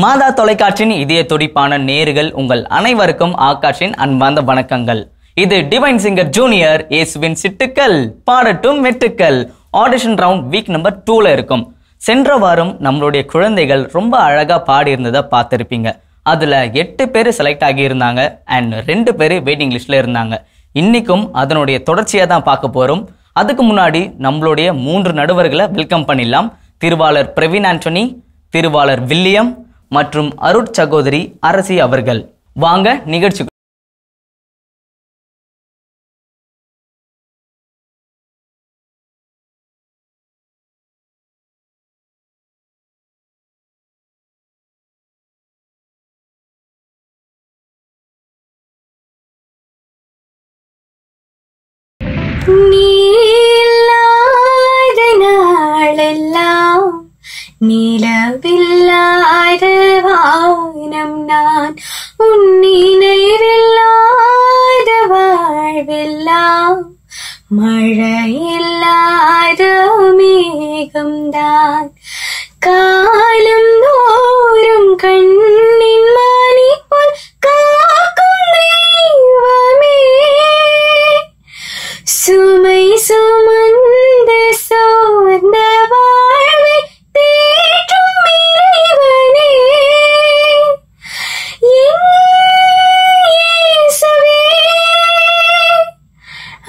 மாதா தொலைக்காட்சியின் இதய துடிப்பான நேர்கள் உங்கள் அனைவருக்கும் ஆகாஷின் அன்பார்ந்த வணக்கங்கள். இது டிவைன் சிங்கர் ஜூனியர் இயேசுவின் சிட்டுக்கள் பாடட்டும் மெட்டுக்கள் ஆடிஷன் ரவுண்ட் வீக் நம்பர் 2ல இருக்கும். சென்ற வாரம் நம்மளுடைய குழந்தைகள் ரொம்ப அழகா பாடி இருந்ததை பார்த்துருப்பீங்க. அதுல 8 பேர் செலக்ட் ஆகி இருந்தாங்க அண்ட் 2 பேர் வெயிட்டிங் லிஸ்ட்ல இருந்தாங்க. இன்னைக்கும் அதனுடைய தொடர்ச்சியா தான் பார்க்க போறோம். அதுக்கு முன்னாடி நம்மளுடைய 3 நடுவர்களை வெல்கம் பண்ணிடலாம். திருவாளர் பிரவீன் ஆண்டனி, திருவாளர் வில்லியம் மற்றும் அருட் சகோதரி அரசி அவர்கள். வாங்க நிகழ்ச்சி. நிலவில்லாத வானம் நான், உன் நினைவில்லாத வாழ்வெல்லாம், மழையில்லாத மேகம்தான், காலம் தோறும் கண்ணின் மணி போல் காக்கும் தெய்வமே, சுமை சுமந்த சோர்ந்த வாழ்வை தேற்றும் இறைவனே, இயேசுவே,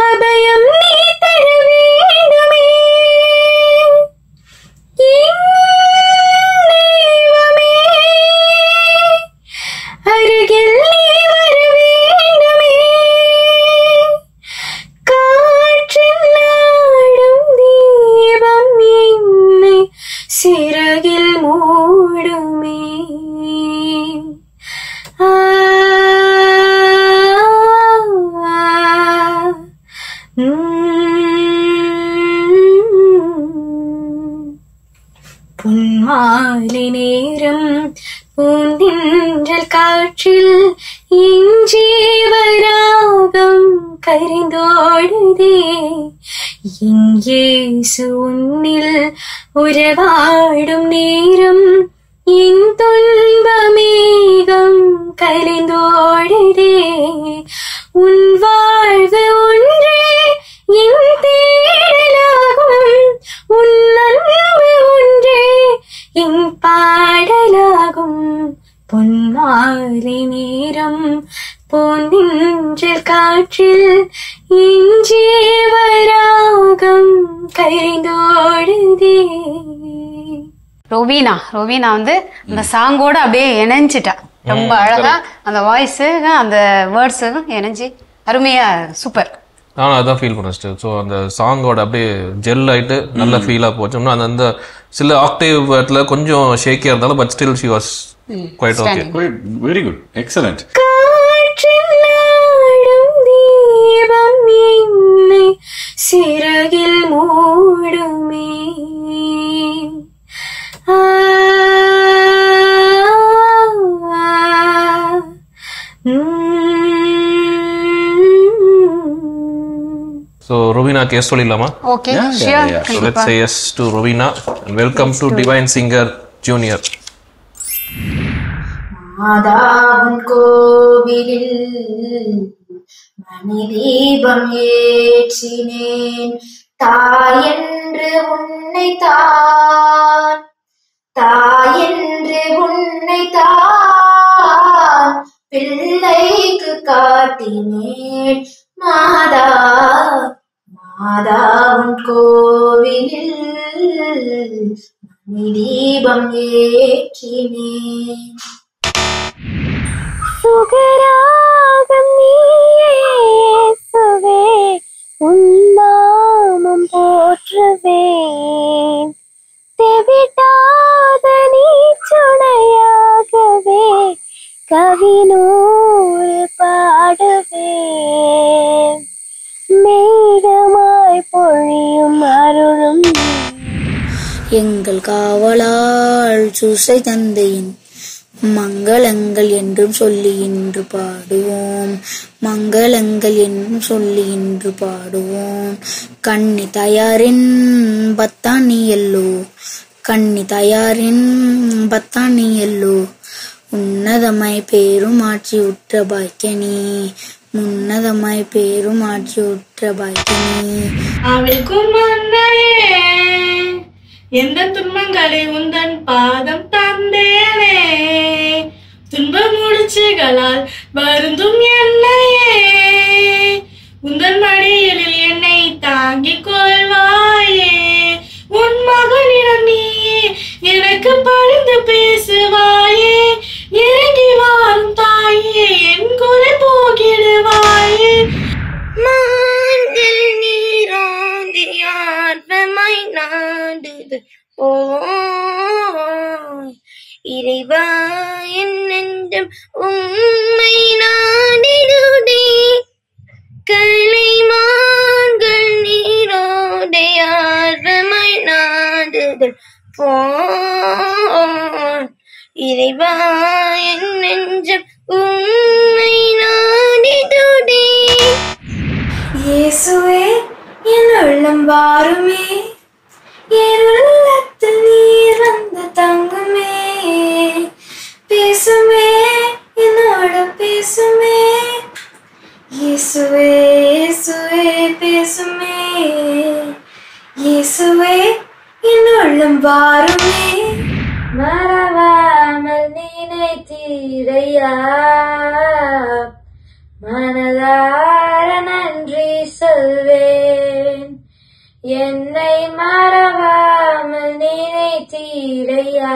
அபயம் நீ தர வேண்டுமே, தெய்வமே, அருகில் நீ வர வேண்டுமே, காற்றில் நாடும் தீபம் என்னை சிறகில் மூடுமே. பொன்மாலை நேரம் பூந்தின்றல் காற்றில் இஞ்சீவராகம் கரிந்தோடுதே, இயேசு உன்னில் உறவாடும் நேரம் என் துன்பமேகம் கலைந்தோடுதே, உன் வாழ்வு ஒன்றே என் தேடலாகும், உன் அன்பு ஒன்றே என் பாடலாகும், பொன்மாலை நேரம் போந்தின்றல் காற்றில் இஞ்சீவராகம் கரைந்தோடுதே. ரொவீனா வந்து அந்த சாங்கோட அப்படியே இணைஞ்சிட்டா. ரொம்ப அழகா அந்த வாய்ஸ் அந்த வேர்ட்ஸ் இணைஞ்சி அருமையா சூப்பர். நானும் அதான் ஃபீல் பண்ணேன். ஸோ அந்த சாங்கோட அப்படியே ஜெல் ஆயிட்டு நல்ல ஃபீலாக போச்சு. அந்த சில ஆக்டேவ் வேர்ட்ல கொஞ்சம் ஷேக்கியா இருந்தாலும் but still she was quite okay. Very good, excellent. காற்றில் நாடும் தீபம் என்னை சிறகில் மூடுமே, So Rovina கேஸ் சொல்லிடலாமா? Okay, sure. So let's say yes to Rovina and welcome to Divine Singer Junior. மாதாவின் கோவிலில் மணி தீபம் ஏற்றினேன், தாயென்று உன்னை தான், தாயென்று உன்னை தான் பிள்ளைக்கு காட்டினேன், மாதா மாதாவின் கோவிலில் மணி தீபம் ஏற்றினேன். சுகராகம் நீயேசுவே, உன் நாமம் போற்றுவேன், தெவிட்டாத நீ துணையாகவே கவினூறு பாடுவேன், மேகமாய் பொழியும் அருளும் எங்கள் காவலால் சூசை தந்தையின் மங்களங்கள் என்றும் சொல்லி இன்று பாடுவோம், மங்களங்கள் என்றும் சொல்லி இன்று பாடுவோம், கண்ணி தயாரின் பத்தானி எல்லோ, கண்ணி தயாரின் பத்தானி எல்லோ, உன்னதமாய் பேரும் ஆட்சி உற்ற பாக்கியனே, உன்னதமாய் பேரும் ஆட்சி உற்ற பாக்கியனே. அவளுக்கும் அன்னையே எந்த துன்பங்களை உந்தன் பாதம் தந்தேனே, துன்ப முடிச்சுகளால் வருந்தும் என்னையே உந்தன் மடியில் என்னை தாங்கிக் கொள்வாயே. உன் மகனிடம் நீயே எனக்கு பரிந்து பேசுவாயே, இறங்கி வாரும் தாயே என் குறை போகிடுவாயே. மான்கள் நீராந்தியார்வமாய் நாடுது ஓ இறைவா, என் நெஞ்சம் உம்மை நாடிடுதே. கலைமான்கள் நீரோடையார்வமாய் நாடுதல் போல் இறைவா, என் நெஞ்சம் உம்மை நாடிடுதே. இயேசுவே என் உள்ளம் வாருமே, என் உள்ளத்தில் நீர் வந்து தங்குமே. பேசுமே என்னோட பேசுமே, இயேசுவே இயேசுவே பேசுமே. இயேசுவே என் உள்ளம் வாருமே. மறவாமல் நினைத்தீரையா, மனதார நன்றி சொல்வேன். என்னை மறவாமல் நினைத்தீரையா,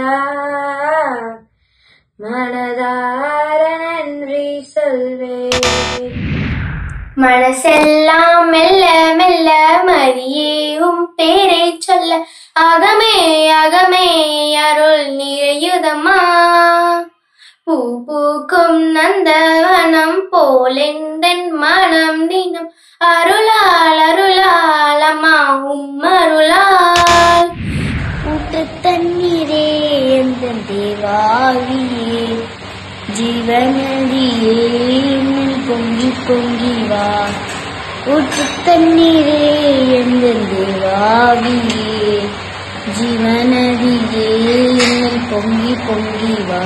மனதார நன்றி சொல்வேன். மனசெல்லாம் மெல்ல மெல்ல மரியே உம் பேரை சொல்ல, அகமே அகமே அருள் நிறையுதம்மா. பூ பூக்கும் நந்தவனம் போலெந்தன் மனம் தினம் அருளால் அருளால் அம்மா உம் அருளால். ஊற்று தண்ணீரே எந்த தேவாவியே, ஜீவநதியே பொங்கி பொங்கி வா. ஊற்று தண்ணீரே எந்த தேவாவியே, ஜீவநதியே பொங்கி பொங்கி வா.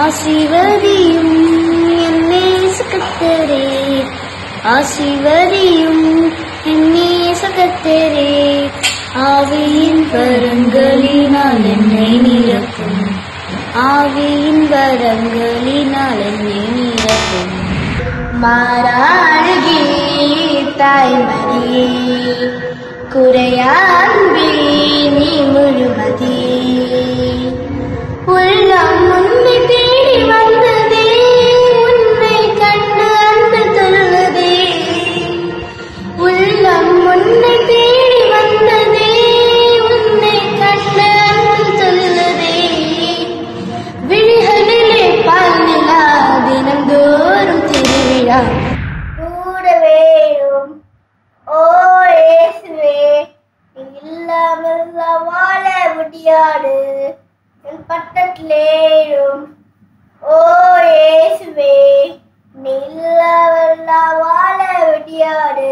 ஆசீர்வதியும் என்னே சுகத்தரே, ஆசீர்வதியும் என்னே சுகத்தரே. ஆவியின் வரங்களினால் என்னை நிரப்பும், ஆவியின் வரங்களினால் என்னை நிரப்பும். மாறாழகே தாய்மரியே, குறையான்பே நீ முழுமதி. உள்ளம் உன்னை தேடி வந்ததே, உன்னை கண்டு அன்பு தொழுவதே. உள்ளம் உன்னை தேடி வந்ததே, உன்னை கண்டு அன்பு தொழுவதே. விழிகளிலே பால் நிலா தினந்தோறும் திருவிழா. கூட வேணும் ஓ இயேசுவே, இல்லாமல் வாழ முடியாது. என் பட்டத்திலேயும் ஓ இயேசுவே, நீ இல்லாமல் வாழ முடியாது.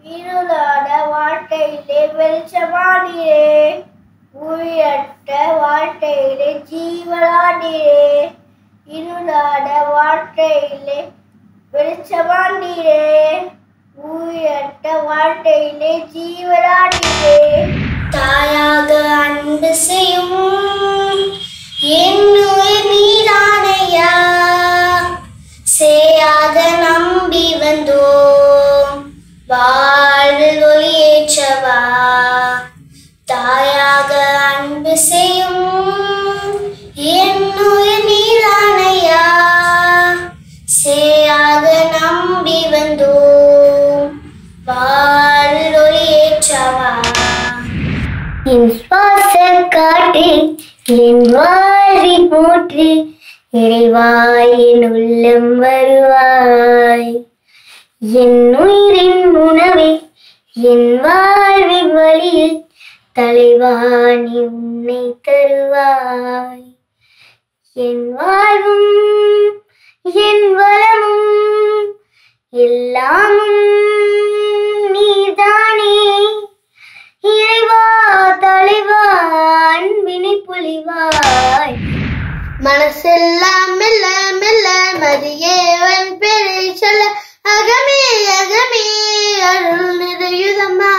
இருளான வாழ்க்கையிலே வெளிச்சமானீரே, உயிரற்ற வாழ்க்கையிலே ஜீவனானீரே. இருளான வாழ்க்கையிலே வெளிச்சமானீரே, உயிரற்ற வாழ்க்கையிலே ஜீவனானீரே. தாயாக அன்பு செய்யும் என்னுயிர் நீரானையா, சேயாக நம்பி வந்தோம் வாழ்வில் ஒளியேற்றவா. தாயாக அன்பு செய்யும் என்னுயிர் நீரானையா, சேயாக நம்பி வந்தோம் வாழ்வில் ஒளியேற்றவா. என் சுவாச காற்று என் வாழ்வி போற்று, இறைவாய் என் உள்ளம் வருவாய். என் உயிரின் உணவே என் வாழ்வின் வழியில், தலைவாணி உன்னை தருவாய். என் வாழ்வும் என் வளமும் எல்லாமும் நீதானே. இறைவா தலைவா அன்பினை பொழிவாய். மனச மனசெல்லாம் மெல்ல மெல்ல மதியேவன் பேரை சொல்ல அகமே அகமே அருள் நிறையுதம்மா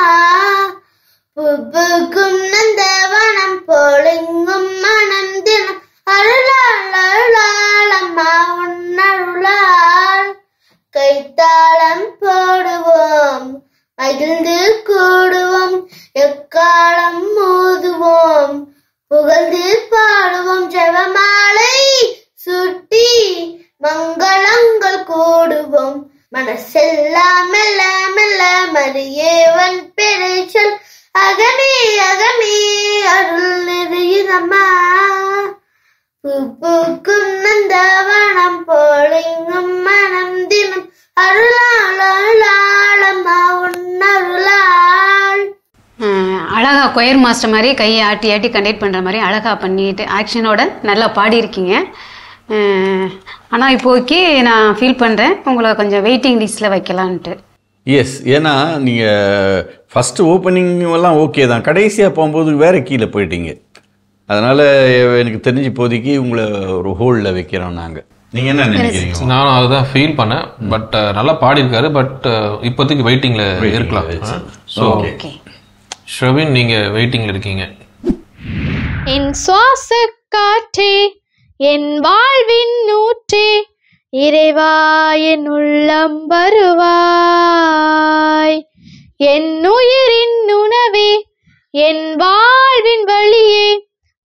பூக்கும் நந்தவனம் போலெங்கும் மனம் தினம் அருளால் அருளால் அம்மா உன்னருளால் கைத்தாளம் போடுவோம் மகிழ்ந்து கூடுவோம் எக்காலம் மோதுவோம் புகழ்ந்து பாடுவோம் ஜெபமாலை சுட்டி மங்களங்கள் கூடுவோம் மனசெல்லாம் மெல்ல மெல்ல மதியேவன் பேரை சொல் அகமே அகமே அருள் நிறையுதம்மா பூக்கும் நந்தவனம் போலெங்கும் மனம் தினம் அருளால் அருளால் அம்மா உன்னருளால். அழகா கொயர் மாஸ்டர் மாதிரி கையை ஆட்டி ஆட்டி கண்டக்ட் பண்ணுற மாதிரி அழகா பண்ணிட்டு ஆக்ஷனோட நல்லா பாடியிருக்கீங்க. ஆனால் இப்போக்கி நான் ஃபீல் பண்ணுறேன் உங்களை கொஞ்சம் வெயிட்டிங் லிஸ்ட்டில் வைக்கலான்ட்டு. எஸ், ஏன்னா நீங்கள் ஃபஸ்ட்டு ஓப்பனிங் எல்லாம் ஓகே தான், கடைசியாக போகும்போது வேறு கீழே போயிட்டீங்க. அதனால் எனக்கு தெரிஞ்சு இப்போதைக்கு உங்களை ஒரு ஹோல்டில் வைக்கிறோம் நாங்கள். நீங்கள் என்ன நினைக்கிறீங்க? நானும் அதுதான் ஃபீல் பண்ணேன். பட் நல்லா பாடியிருக்காரு. பட் இப்போதைக்கு வெயிட்டிங்கில் இருக்கலாம். ஸோ ஷ்ரவின், நீங்கள் வெயிட்டிங்கில் இருக்கீங்க. என் சுவாச காற்றே என் வாழ்வின் நூற்றே இறைவா என் உள்ளம் வருவாய் என் உயிரின் உணவே என் வாழ்வின் வழியே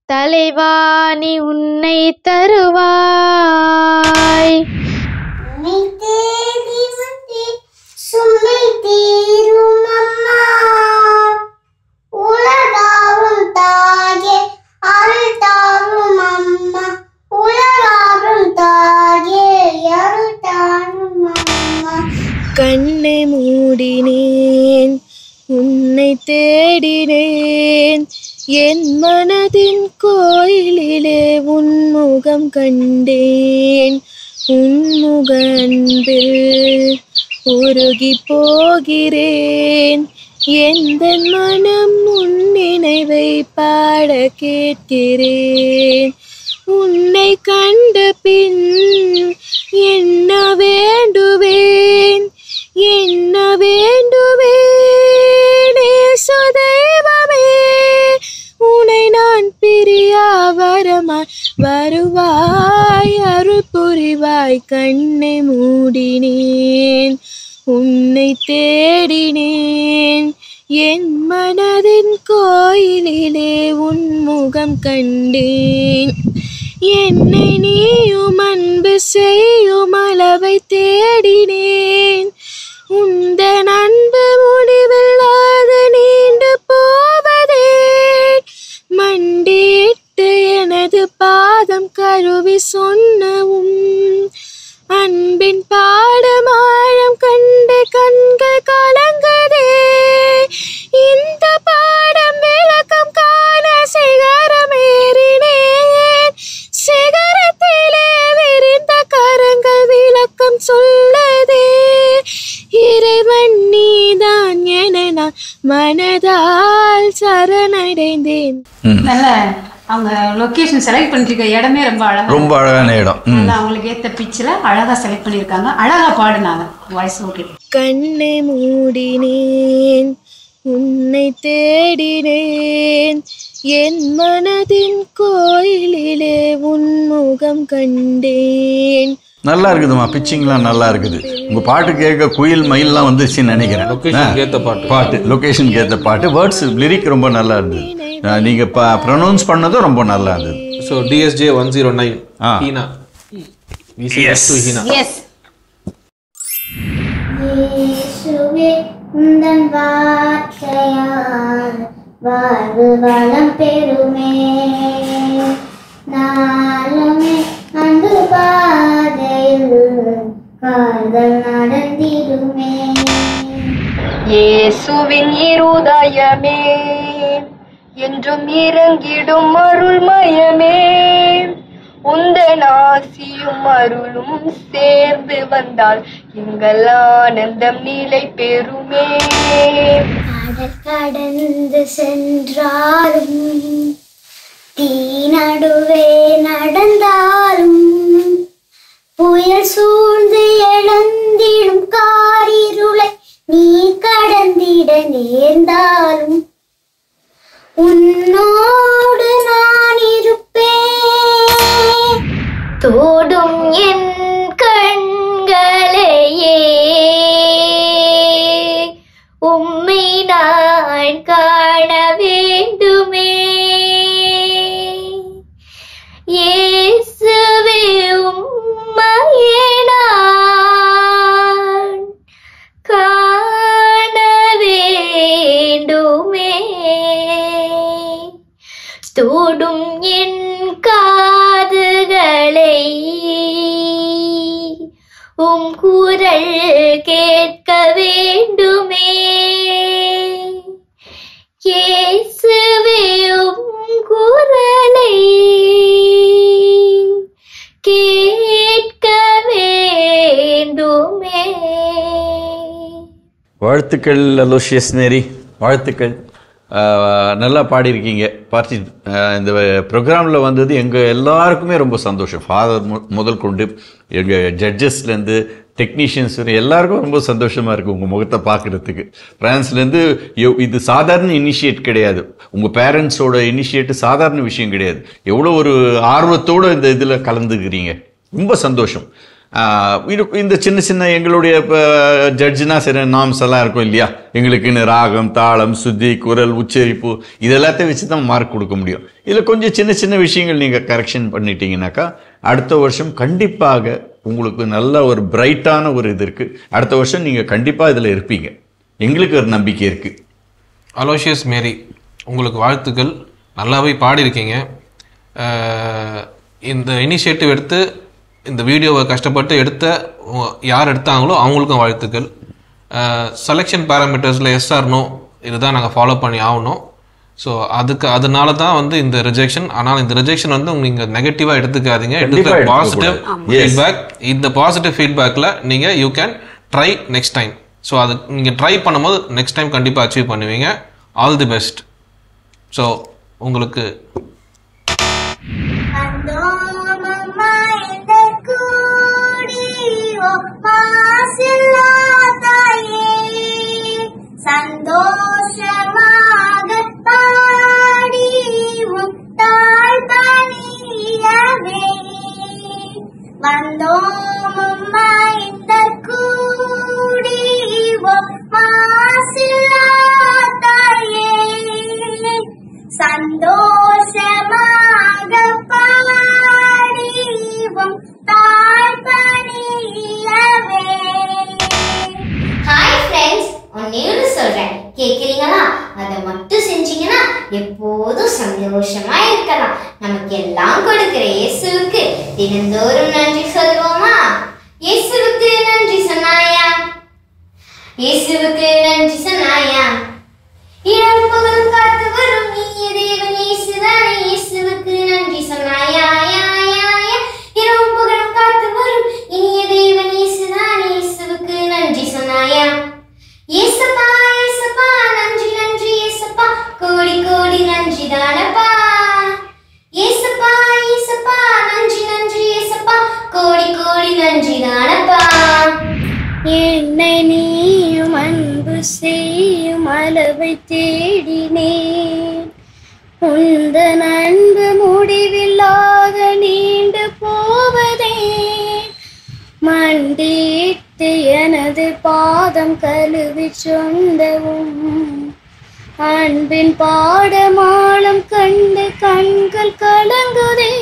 தலைவா நீ உன்னை தருவாய். சுமை தீரும் அம்மா உலகாவும் தாயே அருள் தாரும் அம்மா உலகாவும் தாயே அருள் தாரும் அம்மா. கண்ணை மூடினேன் உன்னை தேடினேன் என் மனதின் கோயிலிலே உன்முகம் கண்டேன் உன்முக அன்பில் உருகி போகிறேன் எந்த மனம் உன் நினைவை பாட கேட்கிறேன் உன்னை கண்ட பின் என்ன வேண்டுவேன் என்ன வேண்டுவேன் சுதேவமே உன்னை நான் பிரியா வரமாய் வருவாய் அருள் புரிவாய். கண்ணை மூடினேன் உன்னை தேடினேன் என் மனதின் கோயிலிலே உன்முகம் கண்டேன் என்னை நீயும் அன்பு செய்யும் அளவை தேடினேன் உந்தன் அன்பு முடிவில்லாது நீண்டு போவதே மண்டிட்டு எனது பாதம் கருவி சொன்னவும் அன்பின் பாடமாழம் கண்டு கண்கள் கலங்குதே இந்த பாடம் விளக்கம் காண சிகரமேறினேன் சிகரத்திலே விரிந்த கரங்கள் விளக்கம் சொல்லுதே இறைவன் நீதான் என நான் மனதால் சரணடைந்தேன். நல்ல அவங்க லொகேஷன் செலக்ட் பண்ணிருக்க இடமே ரொம்ப அழகா, ரொம்ப அழகான இடம். அவங்களுக்கு ஏத்த பிச்சில் அழகா செலக்ட் பண்ணிருக்காங்க. அழகா பாடுனாங்க. Voice okay. கண்ணை மூடினேன் உன்னை தேடினேன் என் மனதின் கோயிலிலே உன்முகம் கண்டேன். நல்லா இருக்குதுமா, பிச்சிங்லாம் நல்லா இருக்குது. உங்க பாட்டு கேட்க குயில் மயில்லாம் வந்துச்சுன்னு நினைக்கிறேன். லொகேஷனுக்கு ஏற்ற பாட்டு, வேர்ட்ஸ் லிரிக் ரொம்ப நல்லா இருந்தது. நீங்க ப்ரொனவுன்ஸ் பண்ணதும் ரொம்ப நல்லா இருந்தது. So DSJ 109 Heena. எஸ். இயேசுவே உந்தன் வார்த்தையால் வாழ்வு வளம் பெறுமே நாளுமே அன்பு பாதையில் கால்கள் நடந்திடுமே. இயேசுவின் இருதயமே என்றும் இறங்கிடும் அருள்மயமே உந்தன் ஆசியும் அருளும் சேர்ந்து வந்தால் எங்கள் ஆனந்தம் நிலை பெறுமே. கடல் கடந்து சென்றாலும் தீ நடுவே நடந்தாலும் புயல் சூழ்ந்து எழுந்திடும் காரிருளை நீ கடந்திட நேர்ந்தாலும் உன்னோடு நான் இருப்பேன். தோடும் என் கண்களையே உம்மை நான் காண வேண்டுமே. இயேசுவே உம்மையே நான் காண வேண்டுமே. தோடும் என் காதுகளை உம் குரல் கேட்க வேண்டுமே. இயேசுவே உம் குரலை கேட்க வேண்டுமே. வாழ்த்துக்கள் அலோஷியஸ் மேரி, வாழ்த்துக்கள். நல்லா பாடியிருக்கீங்க. பார்ட்டி இந்த ப்ரோக்ராமில் வந்தது எங்கள் எல்லாருக்குமே ரொம்ப சந்தோஷம். ஃபாதர் முதல் கொண்டு எங்கள் ஜட்ஜஸ்லேருந்து டெக்னீஷியன்ஸ் எல்லாருக்கும் ரொம்ப சந்தோஷமாக இருக்குது உங்கள் முகத்தை பார்க்குறதுக்கு. ஃப்ரான்ஸ்லேருந்து இது சாதாரண இனிஷியேட் கிடையாது, உங்கள் பேரண்ட்ஸோட இனிஷியேட்டு சாதாரண விஷயம் கிடையாது. எவ்வளோ ஒரு ஆர்வத்தோடு இந்த இதில் கலந்துக்கிறீங்க, ரொம்ப சந்தோஷம். இந்த சின்ன சின்ன எங்களுடைய ஜட்ஜுனா சரி நாம்ஸ் எல்லாம் இருக்கும் இல்லையா, எங்களுக்குன்னு ராகம், தாளம், சுத்தி, குரல், உச்சரிப்பு இதெல்லாத்தையும் வச்சு தான் மார்க் கொடுக்க முடியும். இதில் கொஞ்சம் சின்ன சின்ன விஷயங்கள் நீங்கள் கரெக்ஷன் பண்ணிட்டீங்கன்னாக்கா அடுத்த வருஷம் கண்டிப்பாக உங்களுக்கு நல்ல ஒரு பிரைட்டான ஒரு இது இருக்குது. அடுத்த வருஷம் நீங்கள் கண்டிப்பாக இதில் இருப்பீங்க, எங்களுக்கு ஒரு நம்பிக்கை இருக்குது. அலோஷியஸ் மேரி, உங்களுக்கு வாழ்த்துக்கள். நல்லாவே பாடியிருக்கீங்க. இந்த இனிஷியேட்டிவ் எடுத்து இந்த வீடியோவை கஷ்டப்பட்டு யார் எடுத்தாங்களோ அவங்களுக்கும் வாழ்த்துக்கள். செலெக்ஷன் பேராமீட்டர்ஸில் எஸ்ஆர்னோ இதுதான் நாங்கள் ஃபாலோ பண்ணி ஆகணும். ஸோ அதனால தான் வந்து இந்த ரிஜெக்ஷன். ஆனால் இந்த ரிஜெக்ஷன் வந்து நீங்கள் நெகட்டிவாக எடுத்துக்காதீங்க. Positive feedback. இந்த பாசிட்டிவ் ஃபீட்பேக்கில் நீங்கள் you can try next time. So அது நீங்கள் ட்ரை பண்ணும்போது நெக்ஸ்ட் டைம் கண்டிப்பாக அச்சீவ் பண்ணுவீங்க. All the best. ஸோ உங்களுக்கு சந்தோஷமாக பாடி முத்தாய் பணியவே வந்தோம் இந்த கூடி மாசில்லாதாயே. சந்தோஷமாக பாடி முத்தாய் பணியவே. ஹாய் ஃப்ரெண்ட்ஸ், ஒன்னே ஒன்று சொல்றேன், கேட்குறீங்களா? அதை மட்டும் செஞ்சீங்கன்னா எப்போதும் சந்தோஷமா இருக்கலாம். நமக்கு எல்லாம் கொடுக்கிற இயேசுவுக்கு தினந்தோறும் நன்றி சொல்வோமா? இயேசுவுக்கு நன்றி சொன்னாயா, இயேசுவுக்கு நன்றி சொன்னாயா. இரவு பகலும் காத்து வரும் இனிய தேவன் இயேசுதானே, இயேசுவுக்கு நன்றி சொன்னாயா. இரவு பகலும் காத்து வரும் இனிய தேவன் இயேசுதானே, இயேசுவுக்கு நன்றி சொன்னாயா. ஏசப்பா ஏசப்பா நன்றி நன்றி ஏசப்பா, கோடி கோடி நன்றி தானப்பா. ஏசப்பா ஏசப்பா நன்றி நன்றி ஏசப்பா, கோடி கோடி நன்றி தானப்பா. என்னை நீயும் அன்பு செய்யும் அளவை தேடினேன், உந்தன் அன்பு முடிவில்லாத நீண்டு போவதே. மண்டியிட்டு எனது பாதம் கழுவி சொந்தவும் அன்பின் பாடமாலம் கண்டு கண்கள் கலங்குதே.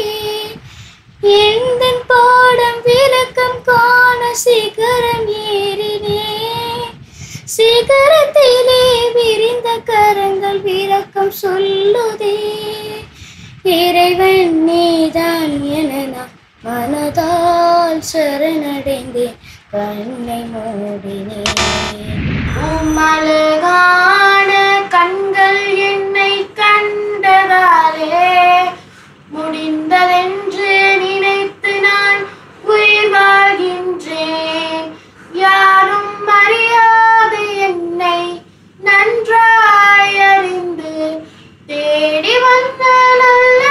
எந்தன் பாடம் விளக்கம் காண சிகரம் ஏறினே, சிகரத்திலே விரிந்த கரங்கள் விளக்கம் சொல்லுதே. இறைவன் நீதான் என நான் மனதால் சரணடைந்தேன், கண்ணை மூடினேன். உம்மழகான கண்கள் என்னை கண்டதாலே முடிந்ததென்று நினைத்து நான் உயிர் வாழ்கின்றேன். யாரும் அறியாத என்னை நன்றாய் அறிந்து தேடி வந்த நல்ல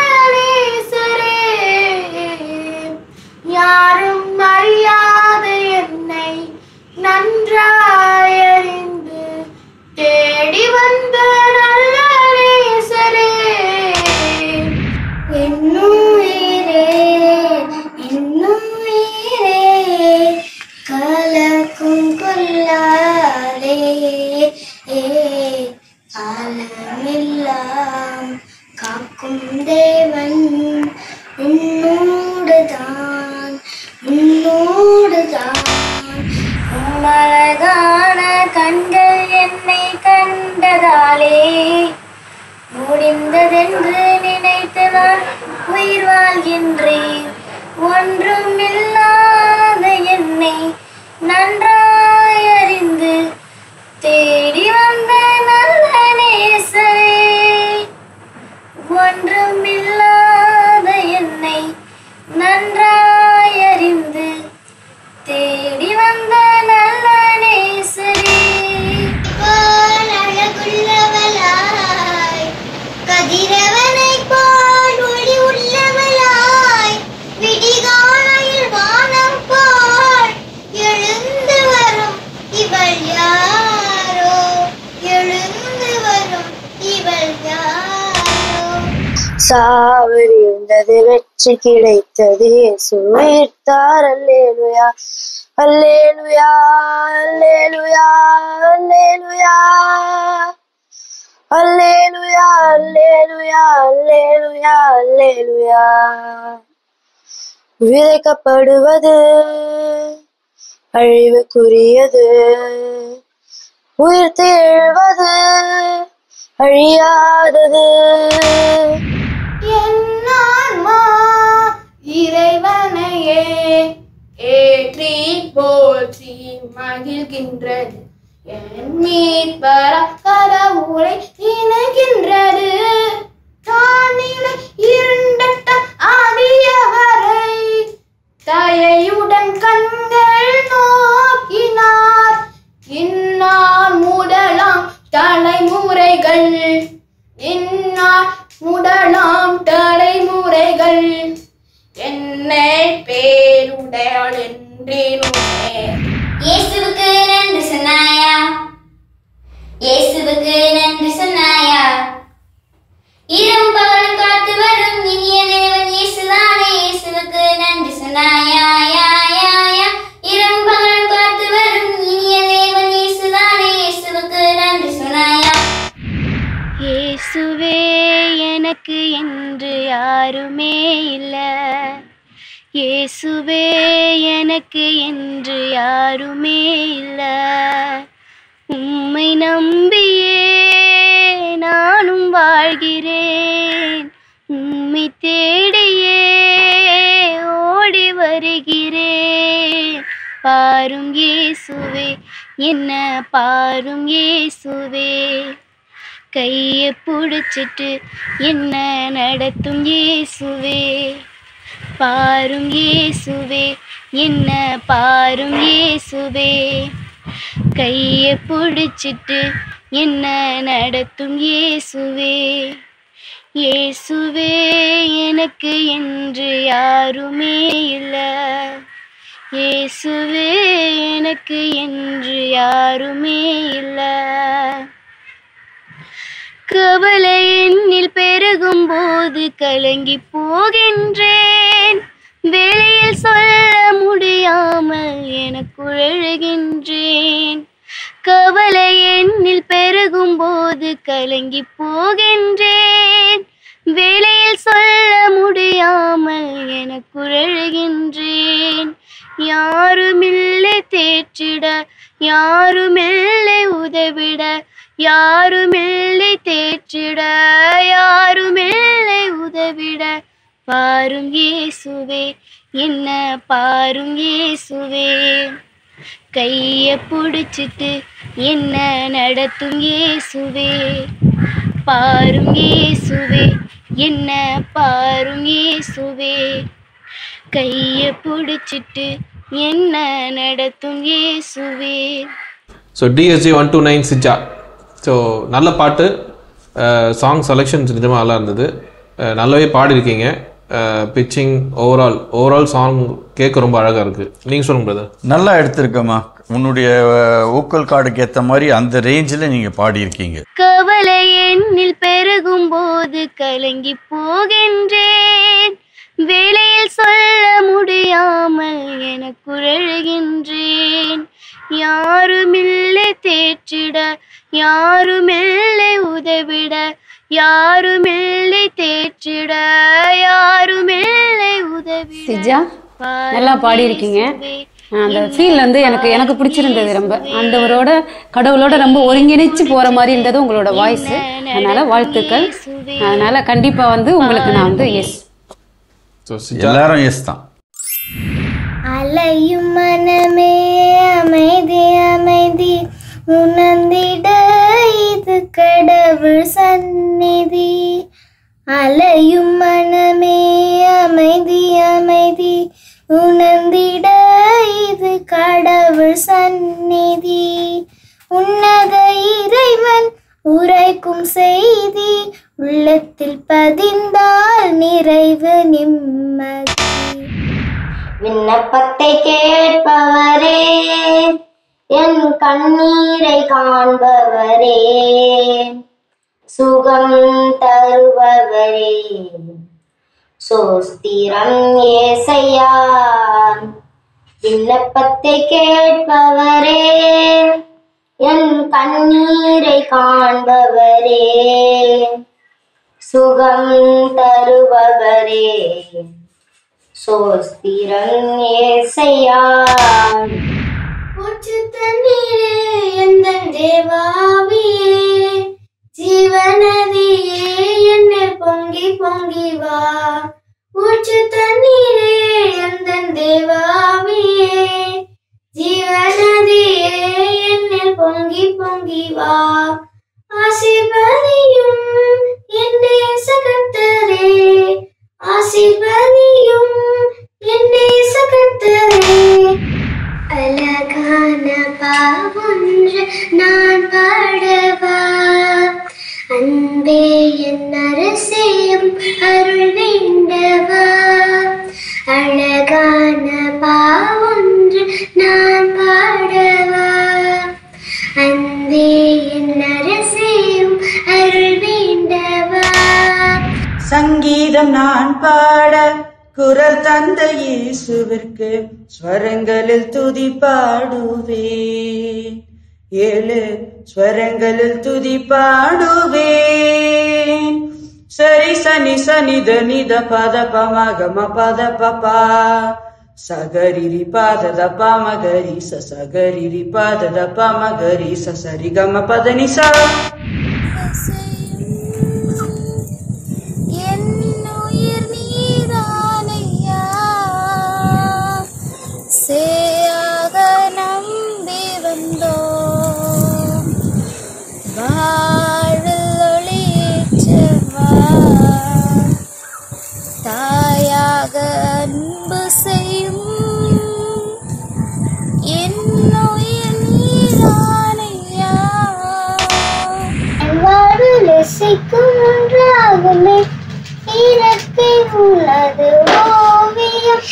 எல்லாம் காக்கும் தேவன் உன்னோடுதான் உன்னோடுதான். உம்மழகான கண்கள் என்னை கண்டதாலே முடிந்ததென்று நினைத்து நான் உயிர் வாழ்கின்றேன். ஒன்றும் இல்லாத என்னை நன்றாய் அறிந்து தேடி வந்த நல்ல நேசரே. ஒன்றும் இல்லாத என்னை நன்றாய் அறிந்து தேடி வந்த நல்ல நேசரே. அழகுள்ளவளாய் கதிரவனை போல் ஒளி உள்ளவளாய் விடிகாலையில் வானம் போல் எழுந்து வரும் இவள் யாரோ எழுந்து வரும் இவள் யாரோ. சாவில் இருந்தது வெற்றி கிடைத்தது இயேசு உயிர்த்தார். அல்லேலூயா அல்லேலூயா அல்லேலூயா அல்லேலூயா அல்லேலூயா அல்லேலூயா அல்லேலூயா அல்லேலூயா. விதைக்கப்படுவது அழிவுக்குரியது, உயிர்த்து எழுவது அழியாதது. என்னான்மா இறைவனையே ஏற்றி போற்றி மகிழ்கின்றது. என் மீட்பர கடவுளை நினைக்கின்றது. தானிலை இருண்டட்ட ஆடியவரை தயையுடன் கண்கள் நோக்கினார். இந்நாள் முதலாம் தலைமுறைகள் இந்நாள் முதலாம் தலைமுறைகள் என்னை பேருடையாள் என்றேனுமே. இயேசுவுக்கு நன்றி சொன்னாயா, இயேசுவுக்கு நன்றி சொன்னாயா. இரவும் பகலும் காத்து வரும் இனிய தேவன் இயேசுதானே. இயேசுவுக்கு நன்றி சொன்னாயா யா யா யா. இரவும் பகலும் காத்து வரும் இனிய தேவன் இயேசுதானே. இயேசுவுக்கு நன்றி சொன்னாயா. இயேசுவே எனக்கு என்று யாருமே இல்லை, இயேசுவே எனக்கு என்று யாருமே இல்லை. உம்மை நம்பியே நானும் வாழ்கிறேன், உம்மை தேடியே ஓடி வருகிறேன். பாரும் இயேசுவே என்ன பாரும் இயேசுவே, கையை பிடிச்சிட்டு என்ன நடத்தும் இயேசுவே. பாரும் இயேசுவே என்ன பாரும் இயேசுவே, கையை பிடிச்சிட்டு என்ன நடத்தும் இயேசுவே. இயேசுவே எனக்கு என்று யாருமே இல்லை, இயேசுவே எனக்கு என்று யாருமே இல்லை. கவலை என்னில் பெருகும் போது கலங்கி போகின்றேன், வெளியில் சொல்ல முடியாமல் எனக்குள் எழுகின்றேன். கவலை என்னில் பெருகும் போது கலங்கி போகின்றேன், வெளியில் சொல்ல முடியாமல் எனக்குள் எழுகின்றேன். யாருமில்லை தேற்றிட, யாருமில்லை உதவிட, யாருமில்லை தேற்றிட, யாருமில்லை உதவிட. பாரும் இயேசுவே என்ன பாரும் இயேசுவே, கையை பிடிச்சிட்டு என்ன நடத்தும் இயேசுவே. பாரும் இயேசுவே என்ன பாரும் இயேசுவே, கையை பிடிச்சிட்டு என்ன நடத்தும் இயேசுவே. So DSG 129 Sija. ஸோ நல்ல பாட்டு, சாங் செலெக்ஷன்ஸ் நிஜமாக நல்லா இருந்தது, நல்லாவே பாடிருக்கீங்க. பிச்சிங் ஓவரால் சாங் கேட்க ரொம்ப அழகாக இருக்குது. நீங்கள் சொல்லுங்க பிரதர். நல்லா எடுத்திருக்கம்மா, உன்னுடைய வோக்கல் கார்டுக்கு ஏற்ற மாதிரி அந்த ரேஞ்சில் நீங்கள் பாடியிருக்கீங்க. கவலை என்னில் பெருகும் போது கலங்கி போகின்றேன், வெளியில் சொல்ல முடியாமல் எனக்குள் எழுகின்றேன். யாருமில்லை தேற்றிட, யாருமில்லை உதவிட, யாருமில்லை தேற்றிட, யாருமில்லை உதவி. சிஜா நல்லா பாடியிருக்கீங்க. அந்த ஃபீல் வந்து எனக்கு பிடிச்சிருந்தது. ரொம்ப ஆண்டவரோட கடவுளோட ரொம்ப ஒருங்கிணைச்சு போற மாதிரி இருந்தது உங்களோட வாய்ஸ். அதனால வாழ்த்துக்கள். அதனால கண்டிப்பா வந்து உங்களுக்கு நான் வந்து எஸ். எல்லாரும் எஸ் தான். அலையும் மனமே அமைதி அமைதி உணர்ந்திட இது கடவுள் சந்நிதி. அலையும் மனமே அமைதி அமைதி உணர்ந்திட இது கடவுள் சந்நிதி. உன்னத இறைவன் உரைக்கும் செய்தி உள்ளத்தில் பதிந்தால் நிறைவு நிம்மதி. விண்ணப்பத்தை கேட்பவரே, என் கண்ணீரை காண்பவரே, சுகம் தருபவரே, சோஸ்திரம் ஏசையா. விண்ணப்பத்தை கேட்பவரே, என் கண்ணீரை காண்பவரே, சுகம் தருபவரே, சோஸ்திரம் ஏசையா. ஊற்று தண்ணீரே எந்தன் தேவாவியே, ஜீவநதியே என்னை பொங்கி பொங்கி வா. ஊற்று தண்ணீரே எந்தன் தேவாவியே, ஜீவநதியே என்னை பொங்கி பொங்கி வா. ஆசீர்வதியும் என்னை சகத்தரே, ஆசீர்வதியும் என்னை சகத்தரே. அழகான பாவொன்று நான் பாடவா, அன்பே என் அரசேயும் அருள் வேண்டவா. அழகான பாவொன்று நான் பாடவா, அன்பே என் அரசேயும் அருள் வேண்டவா. சங்கீதம் நான் பாட குரல் தந்த இயேசுவிற்கு ஸ்வரங்களில் துதி பாடுவேன். 7 ஸ்வரங்களில் துதி பாடுவேன். சரி சனி சனித நித பத பமகம பத பபா சகரிரி பாதத பமகரி சகரிரி பாதத பமகரி சரி கம பதனி சா. சேயாக நம்பி வந்தோம், வாழ்வில் ஒளியேற்றவா. தாயாக அன்பு செய்யும் என்னுயிர் நீதானையா. வாழ்வில் இசைக்கும் ஒன்றாகுமே இறக்கை உள்ளது ஓவியம்,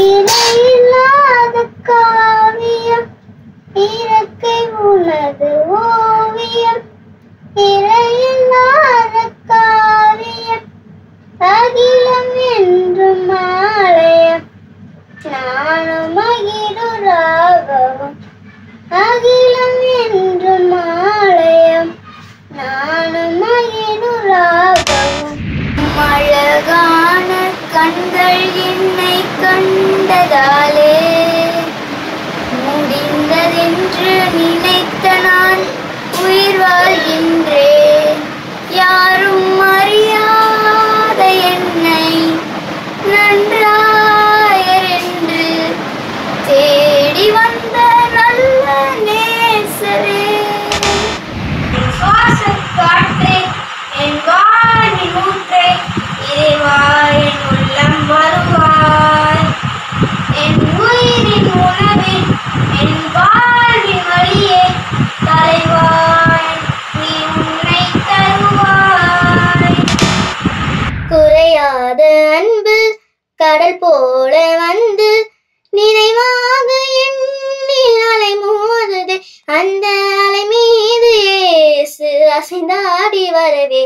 இணையில்லாத காவியம். இறக்கை உள்ளது ஓவியம், இணையில்லாத காவியம். அகிலம் என்றும் ஆலயம், நானும் மகிழுராகவும். அகிலம் என்றும் ஆலயம், நானும் மகிழுராகவும். அழகான கண்கள் என்னை கண்டதாலே முடிந்ததென்று நினைத்த நான் உயிர் வாழ்கின்றேன். யாரும் அறியாத என்னை நன்றாயர் என்று தேடி வந்த நல்ல நேசரே. சுவாசக்காற்றே என் வாழ்வின் ஊற்றே, இறைவா என் உள்ளம் வருவாய். என் உயிரின் உணவே, என் வாழ்வின் வழியே, தலைவாய் நீ உன்னை தருவாய். குறையாத அன்பு கடல் போல வந்து நிறைவாக எண்ணி அலை மோதுதே. அந்த அலை மீது இயேசு அசைந்தாடி வரவே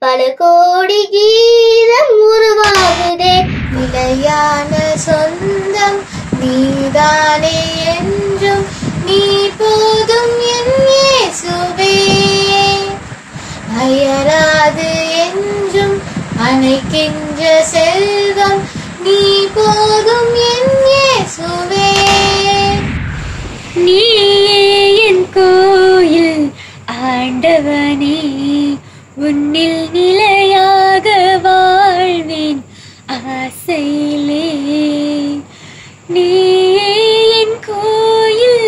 பல கோடி கீதம் உருவாகுதே. நிலையான சொந்தம் நீதானே என்றும், நீ போதும் என் இயேசுவே. அயராது என்றும் அணைக்கின்ற செல்வம் நீ போதும் என் இயேசுவே. நீயே என் கோயில் ஆண்டவனே, உன்னில் நிலையாக வாழ்வேன் ஆசையிலே. நீயே என் கோயில்,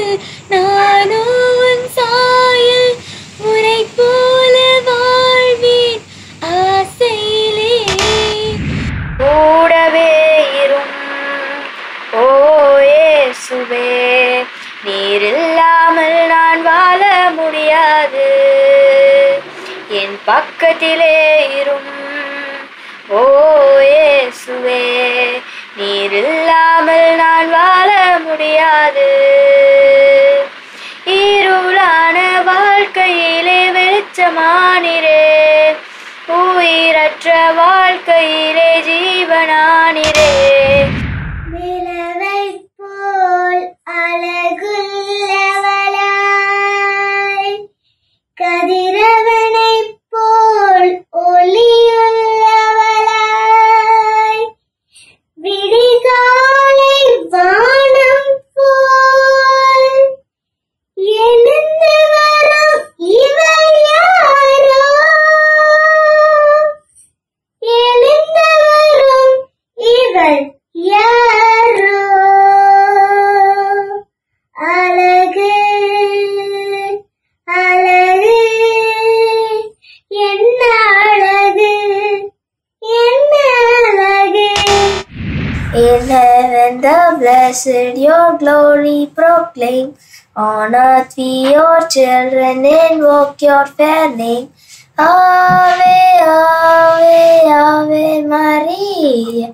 நானோ உன் சாயல், உனை போல வாழ்வேன் ஆசையிலே. கூடவே இரும் ஓ இயேசுவே, நீர் இல்லாமல் நான் வாழ முடியாது. என் பக்கத்திலே இரும் ஓ இயேசுவே, நீர் இல்லாமல் நான் வாழ முடியாது. இருளான வாழ்க்கையிலே வெளிச்சமானிரே, உயிரற்ற வாழ்க்கையிலே ஜீவனானிரே. நிலவை போல் அழகுள்ளவளாய், கதிரவனை போல் ஒளியுள்ளவளாய், விடிகாலை வானம் போல் எழுந்து வரும் இவள் யாரோ, எழுந்து வரும் இவள் யாரோ. அழகு அழகு என்ன அழகு என்ன அழகு. In heaven the blessed your glory proclaim, on earth we your children invoke your fair name. Ave, Ave, Ave Maria,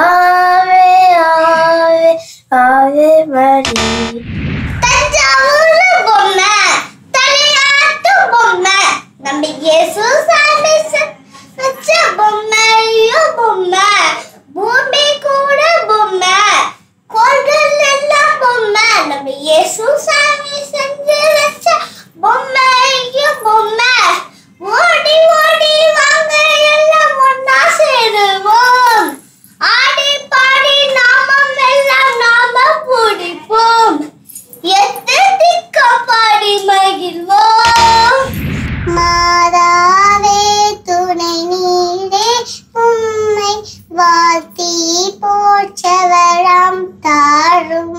Ave, Ave, Ave Maria. Thanjavur பொம்மை, தலையாட்டு பொம்மை, நம்ம இயேசு சாமி வச்ச பொம்மையோ பொம்மை, பூமி கூட பொம்மை, கோள்கள் எல்லாம் பொம்மை, நம்ம இயேசு சாமி செஞ்சு வச்ச பொம்மையோ பொம்மை. ஓடி ஓடி வாங்க எல்லாம் ஒன்னா சேருவோம், ஆடி பாடி நாமம் எல்லாம் நாம பூடிப்போம், எத்ததிக்க பாடி மகிழ்வோம். மாதாவே துணை நீரே, உம்மை வாழ்த்தி போற்றவரம் தாரும்.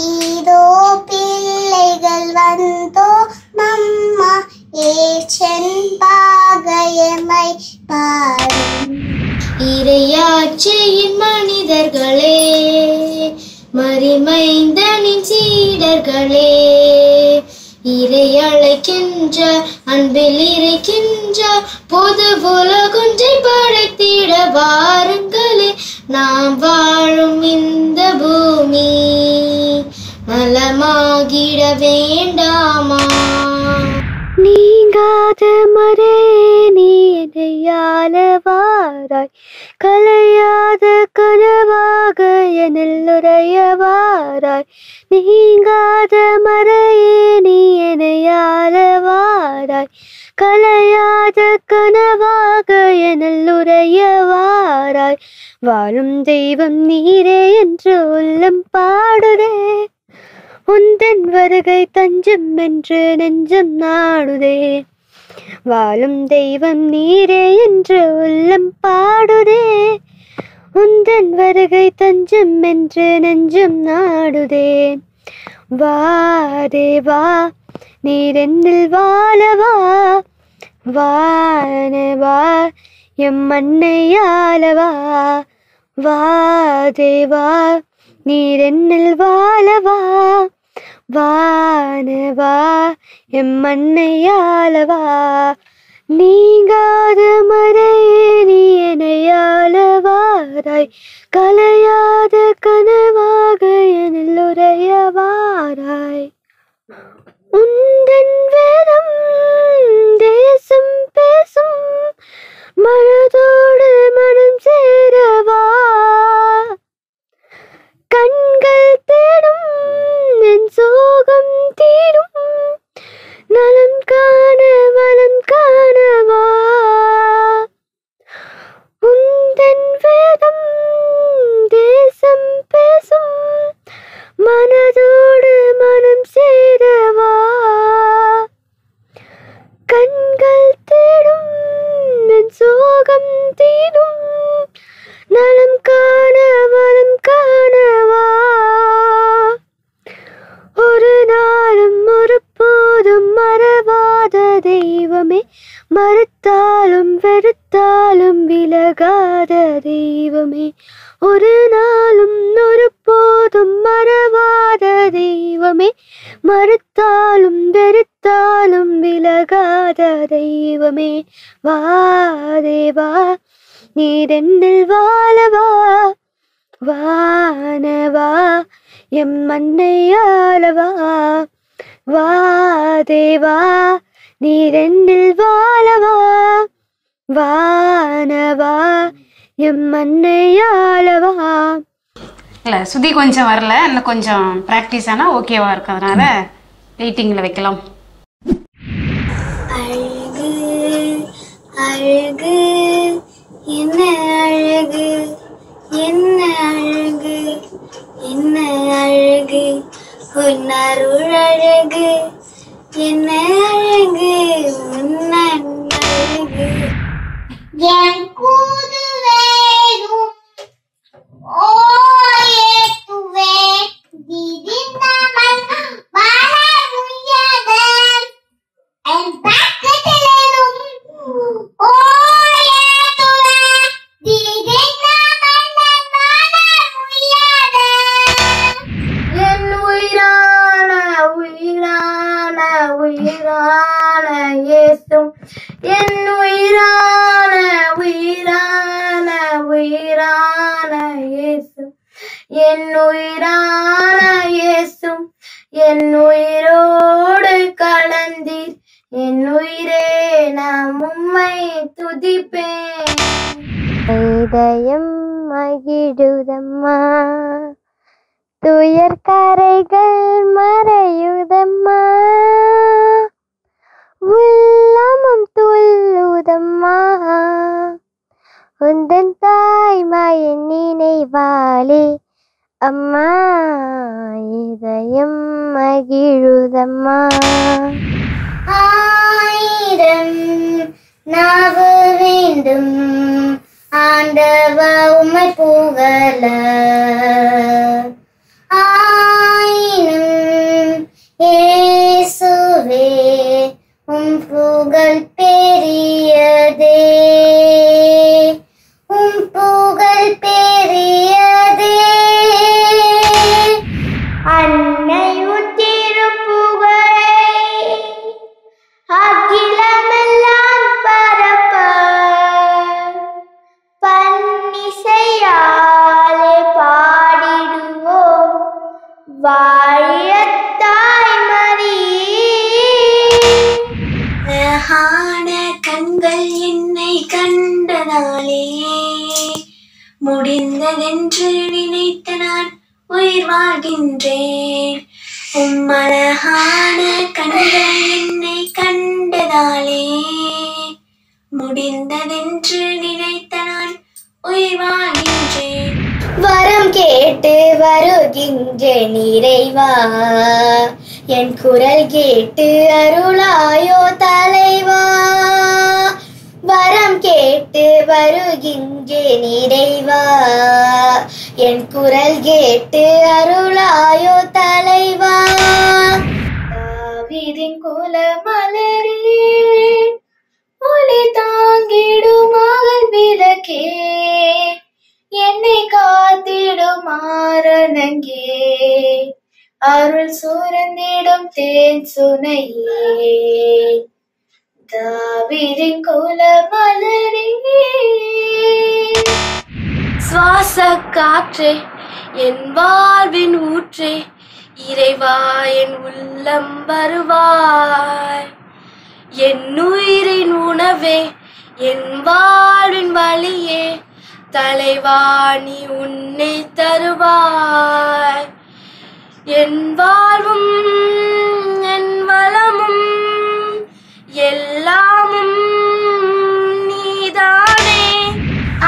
ஈதோ பிள்ளைகள் வந்தோ மம்மா, ஏச்சன் பாகயமை பாடும். இறையாட்சியின் மனிதர்களே, மறிமைந்தனின் சீடர்களே, இறை அழைக்கின்ற அன்பில் இருக்கின்ற பொது உலகொன்றை படைத்திட வாருங்களே. நாம் வாழும் இந்த பூமி நலமாகிட வேண்டாமா. நீங்காத மரே நீ என்னையால வாராய், கலையாத கனவாக என்னில் உறைய வாராய். நீங்காத மறையே நீ என்னையால வாராய், கலையாத கனவாக என்னில் உறைய வாராய். வாழும் தெய்வம் நீரே என்று உள்ளம் பாடுதே, உந்தன் வருகை தஞ்சம் என்று நெஞ்சம் நாடுதே. வாழும் தெய்வம் நீரே என்று உள்ளம் பாடுதே, உந்தன் வருகை தஞ்சம் என்று நெஞ்சம் நாடுதே. வா தேவா நீர் என்னில் வாழவா, வானவா எம் மண்ணையாளவா. வா தேவா நீர் என்னில் வாழவா, வானவா எம் மண்ணையாளவா. நீங்காத மறையே நீ என்னையாள வாராய், கலையாத கனவாக என்னில் உறைய வாராய். உந்தன் வேதம் தேசம் பேசும், மனதோடு மனம் சேரவா. கண்கள் தேடும் என் சோகம் தீரும், நலம் காண வலம் காண சோகம் தீரும் நலம் காண வரம் காணவா ஒரு நாளும் ஒரு போதும் மறவாத தெய்வமே மறுத்தாலும் வெறுத்தாலும் விலகாத தெய்வமே ஒரு நாளும் ஒரு போதும் மறவாத தெய்வமே மறுத்தாலும் வெறுத்தாலும் விலகாத தெய்வமே வா தேவா நீரென்னில் வாழவா வானவா எம் மன்னையாளவா வா தேவா நீரென்னில் வாழவா வானவா எம் மன்னையாளவா. இல்லை சுதி கொஞ்சம் வரல, இன்னும் கொஞ்சம் ப்ராக்டிஸ் ஆனால் ஓகேவா இருக்கு, அதனால வெயிட்டிங்கில் வைக்கலாம். அழகு அழகு என்ன அழகு என்ன அழகு என்ன அழகு உன் அருள் அழகு என்ன அழகு உன் அழகு என் கூதுவேரும் ஓயேத்துவே திதிந்தமன் வாழமுயதன் என் பக்கத்திலேரும் ஓயேத்துவே திதிந்தமன் வாழமுயதன் என் உயிரான உயிரான உயிரான இயேசும் என் உயிரான உயிரான உயிரான இயேசும் என் உயிரான இயேசும் என் உயிரோடு கலந்தீர் என் உயிரே நான் உம்மை துதிப்பேன். இதயம் மகிழுதம்மா துயர் கரைகள் மறையுதம்மா உள்ளமும் துள்ளுதம்மா உந்தன் தாய்மாயின் நினைவாலே அம்மா இதயம் மகிழுதம்மா. ஆயிரம் நாவு வேண்டும் ஆண்டவா உம்மை புகழ ஆயினும் இயேசுவே உம் புகழ் பெரியதே உம் புகழ் பெரியதே அன்னை உத்திருப்புகழை அகிலமெல்லாம் பரப்ப பன்னிசையாலே பாடிடுவோம் வாழிய தாய்மரியே. அழகான கண்கள் என்னை கண்டதாலே முடிந்ததென்று நினைத்த நான் உயிர் வாழ்கின்றேன். உம் அழகான கண்கள் என்னை கண்டதாலே முடிந்ததென்று நினைத்த நான் உயிர் வாழ்கின்றேன். வரம் கேட்டு வருகின்றேன் இறைவா என் குரல் கேட்டு அருளாயோ தலைவா. வரம் கேட்டு வருகின்றேன் இறைவா என் குரல் கேட்டு அருளாயோ தலைவா. தாவீதின் குலமலரே ஒளி தாங்கிடும் மகள் விளக்கே என்னை காத்திடும் ஆரணங்கே அருள் சுரந்திடும் தேன் சுனையே. தாவீதின் குலமலரே சுவாச காற்றே என் வாழ்வின் ஊற்றே இறைவா என் உள்ளம் வருவாய். என் உயிரின் உணவே என் வாழ்வின் வழியே தலைவா நீ உன்னை தருவாய். என் வாழ்வும் என் வளமும் எல்லாமும் நீதானே.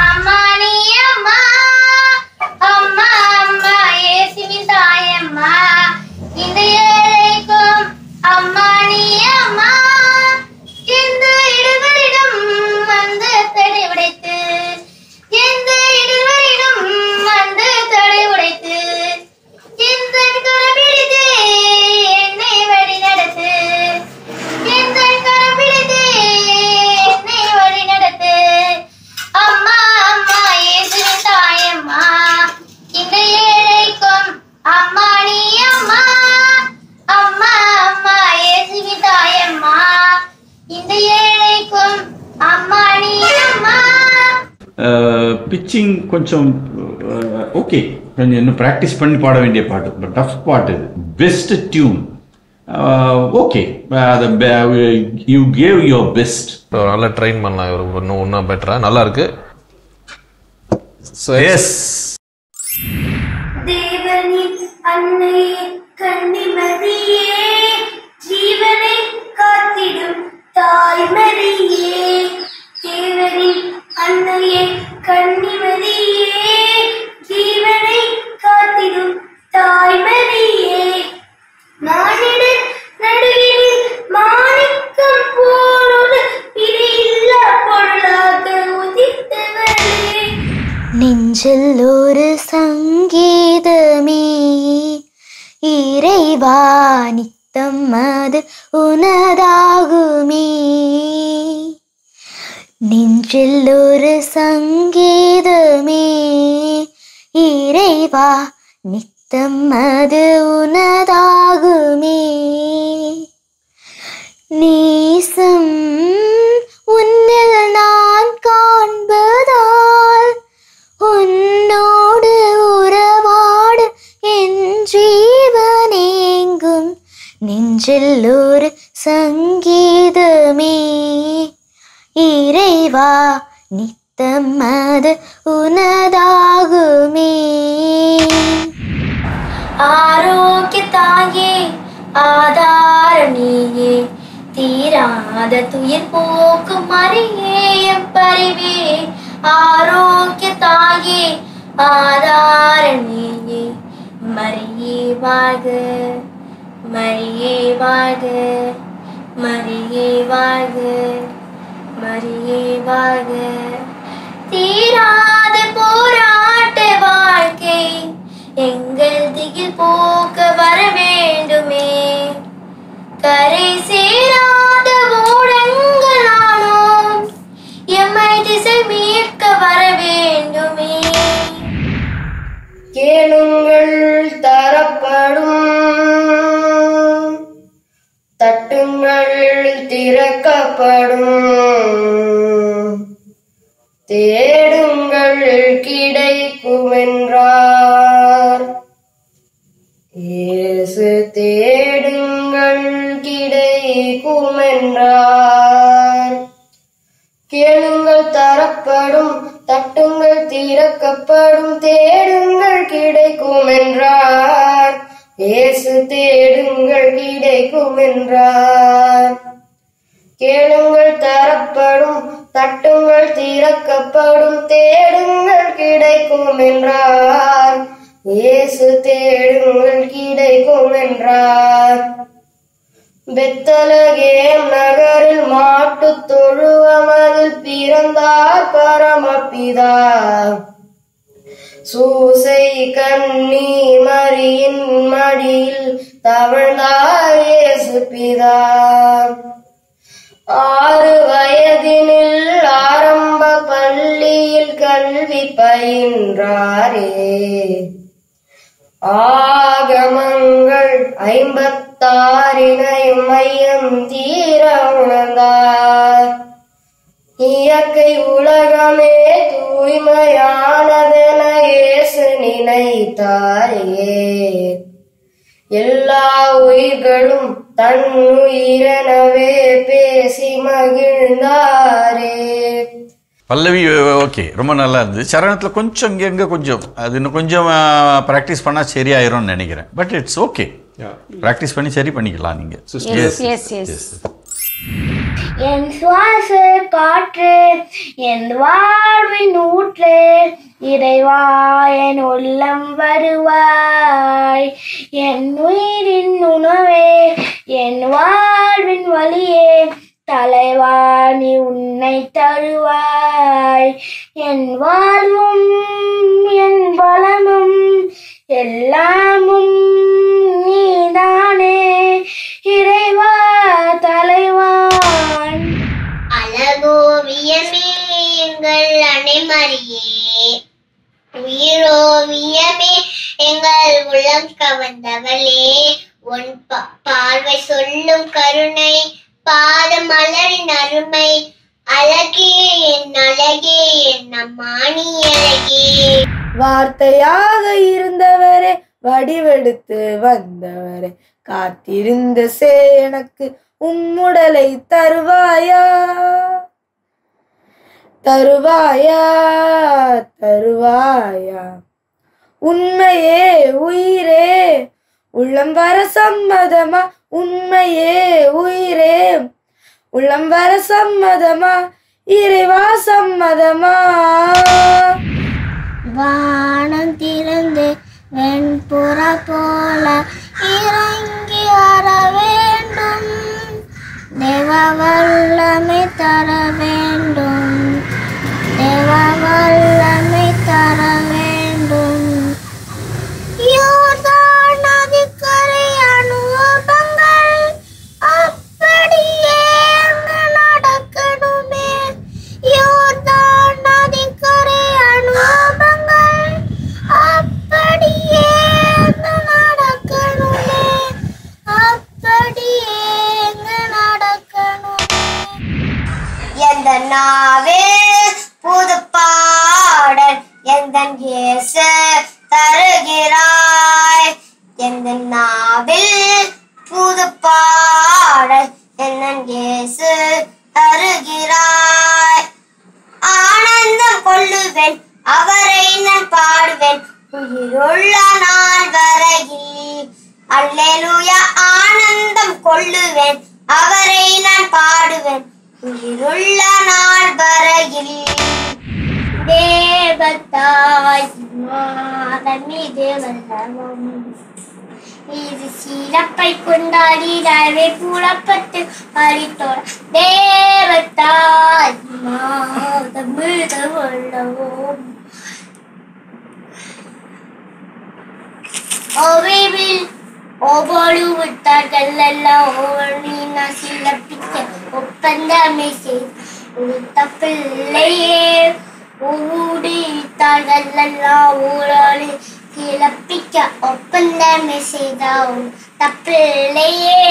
அம்மா நீ அம்மா அம்மா அம்மா இயேசுவின் தாயம்மா இந்த ஏழைக்கும் அம்மா நீ அம்மா இந்த இடங்களிடம் வந்து தேடி விடை பிச்சிங் கொஞ்சம் ஓகே, கொஞ்சம் இன்னும் ப்ராக்டிஸ் பண்ணி பாட வேண்டிய பாட்டு. பட் டஃப் பாட்டு இது. Best tune okay, you gave your best. நல்லா ட்ரெயின் பண்ணலாம் இவர் இன்னும் பெட்டரா. நல்லா இருக்கு. எஸ், தேவனின் அன்னையே கன்னிமரியே, ஜீவனை காத்திடும் தாய்மரியே. தேவனின் அன்னையே கன்னிமரியே, ஜீவனை காத்திடும் தாய்மரியே. மானிட நடுவில் மாணிக்கம் போலொரு பிரியில்லா பொருளாக உதித்தவளே. நெஞ்சில் ஒரு சங்கீதமே இறைவா, நித்தம் அது உனதாகுமே. நெஞ்சில் ஒரு சங்கீதமே இறைவா, நித்தம் அது உனதாகுமே. நேசம் உன்னில் நான் காண்பதால், உன்னோடு உறவாடு என் ஜீவனேங்கும். நெஞ்சில் ஒரு சங்கீதமே இறைவா, நித்தம் அது உனதாகுமே. ஆரோக்கிய தாயே ஆதாரம் நீயே, தீராத துயர் போக்கும் மரியே பரிவே. ஆரோக்கிய தாயே ஆதாரம் நீயே, மரியே வாழ்க, மரியே வாழ்க, மரியே வாழ்க, மரியே வாழ்க. தீராத போராட்ட வாழ்க்கை எங்கள் திகில் போக்க வர வேண்டுமே. கரை சேராத ஓடங்களானோம் எம்மை திசை மீட்க வர வேண்டுமே. கேளுங்கள் தரப்படும், தட்டுங்கள் திறக்கப்படும், தேடுங்கள் கிடைக்கும் என்றார் இயேசு. தேடுங்கள் கிடைக்கும் என்றார். கேளுங்கள் தரப்படும், தட்டுங்கள் திறக்கப்படும், தேடுங்கள் கிடைக்கும் என்றார் இயேசு. தேடுங்கள் கிடைக்கும் என்றார். கேளுங்கள் தரப்படும், தட்டுங்கள் திறக்கப்படும், தேடுங்கள் கிடைக்கும் என்றார் இயேசு. தேடுங்கள் கிடைக்கும் என்றார். பெத்லகேம் நகரில் மாட்டுத் தொழுவமதில் பிறந்தார் பரமபிதா. சூசை கன்னி மரியின் மடியில் தவழ்ந்தார் இயேசு பிதா. 6 வயதினில் ஆரம்ப பள்ளியில் கல்வி பயின்றாரே. ஆகமங்கள் 56 மையம் தீர உணர்ந்தார். இயற்கை உலகமே தூய்மையானதென இயேசு நினைத்தாரே. எல்லா உயிர்களும் தன் உயிரெனவே பேசி மகிழ்ந்தாரே. பல்லவி ஓகே, ரொம்ப நல்லா இருந்தது. சரணத்தில் கொஞ்சம் இங்கே கொஞ்சம் அது இன்னும் கொஞ்சம் ப்ராக்டிஸ் பண்ணால் சரியாயிரும்னு நினைக்கிறேன். பட் இட்ஸ் ஓகே, ப்ராக்டிஸ் பண்ணி சரி பண்ணிக்கலாம் நீங்கள். என் சுவாச காற்று, என் வாழ்வின் ஊற்று, இறைவா என் உள்ளம் வருவாய். என் உயிரின் உணவே, என் வாழ்வின் வழியே, தலைவா நீ உன்னை தருவாய். என் வாழ்வும் என் பலமும் எல்லாமும் நீதானே இறைவா தலைவான். அழகோவியமே எங்கள் அனைமரியே, உயிரோவியமே எங்கள் உள்ளம் கவர்ந்தவளே. உன் பார்வை சொல்லும் கருணை, பாத மலரின் அருமை, அழகே என் என்னம்மா நீ அழகே. வார்த்தையாக இருந்தவரே வடிவெடுத்து வந்தவரே காத்திருந்த எனக்கு உம்முடலை தருவாயா தருவாயா தருவாயா. உண்மையே உயிரே உள்ளம் வர சம்மதமா, உண்மையே உயிரே உள்ளம் வர சம்மதமா, இறைவா சம்மதமா. வானம் திறந்து வெண்புற போல இறங்கி வர வேண்டும், தேவ வல்லமை தர வேண்டும், தேவ வல்லமை தர வேண்டும். யோர்தான் நதிக்கரை அனுபவங்கள் அப்படியே நடக்கணுமே, யோர்தான் நதிக்கரை அனுபவங்கள் அப்படியே நடக்கணுமே, அப்படியே நடக்கணுமே. எந்த நாவே புது பாடல் எந்தன் இயேசு தருகிறாய், எந்த நாவில் புது பாடல் எந்தன் இயேசு தருகிறாய். ஆனந்தம் கொள்ளுவேன் அவரை நான் பாடுவேன் உயிருள்ள நாள் வரையில். அல்லேலூயா. ஆனந்தம் கொள்ளுவேன் அவரை நான் பாடுவேன் உயிருள்ள நாள் வரையில். தேவத்தாய் மாதம் மீது வல்லவம் இது சிறப்பை கொண்டாடிடவே புறப்பட்டு அளித்தோட. தேவத்தாய் மாதம் மீது வல்லவம் ஓவிவில் ஒவ்வொரு விட்டார்கள் எல்லாம் ஒவ்வொரு சிலப்பிக்க ஒப்பந்தமே செய்து தப்பில்லையே. ஊடித்தார்கள் எல்லாம் ஊழல் சிலப்பிக்க ஒப்பந்தமே செய்தாவும் தப்பில்லையே.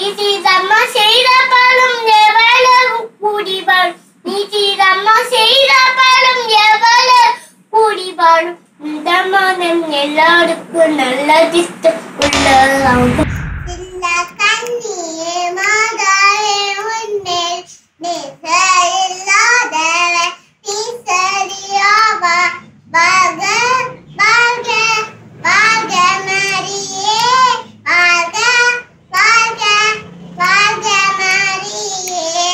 இது தம்மா செய்த பாலும் எவ்வளவு கூடிபாடும், நீதி தம்மா செய்த பாலும் எவ்வளவு கூடிபாடும். இந்த மாதம் எல்லாருக்கும் நல்ல திட்டு உள்ளதாகும். இந்த கண்ணியே மாதாவே உன்மேல் நேசமில்லாதவர் நீசரியாவா. வாழ்க வாழ்க வாழ்க மரியே, வாழ்க வாழ்க வாழ்க மரியே.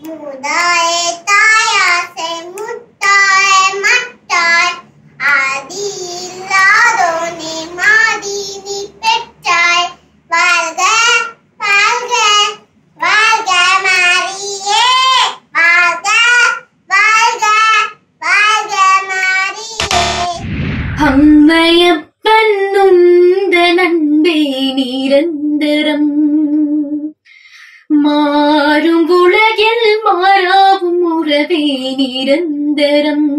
முதாய தாயாசை முத்தாய மட்டாய் ஆதி இல்லாதோனே மாடி நீ பெற்றாய். வாழ்க வாழ்க வாழ்க மரியே, வாழ்க வாழ்க வாழ்க மரியே. அம்மையப்பன்னுந்த நன்பே நிரந்தரம் மாறும் உலகில் மாறாவும் உறவே நிரந்தரம்.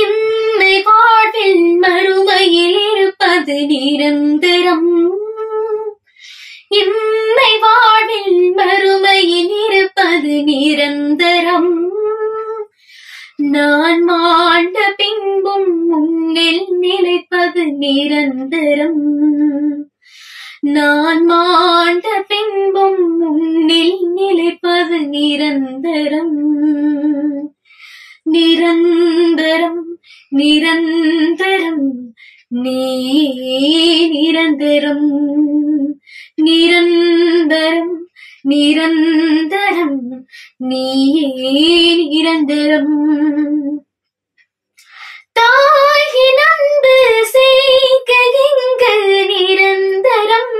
இம்மை வாழ்வில் மறுமையில் இருப்பது நிரந்தரம், இம்மை வாழ்வில் மறுமையில் இருப்பது நிரந்தரம். நான் மாண்ட பின்பும் உன்னில் நிலைப்பது நிரந்தரம், நான் மாண்ட பின்பும் உன்னில் நிலைப்பது நிரந்தரம். நிரந்தரம் நிரந்தரம் நீ நிரந்தரம், நிரந்தரம் நிரந்தரம் நீயே நிரந்தரம். தாயின் அன்பு செய்கைகள் நிரந்தரம்,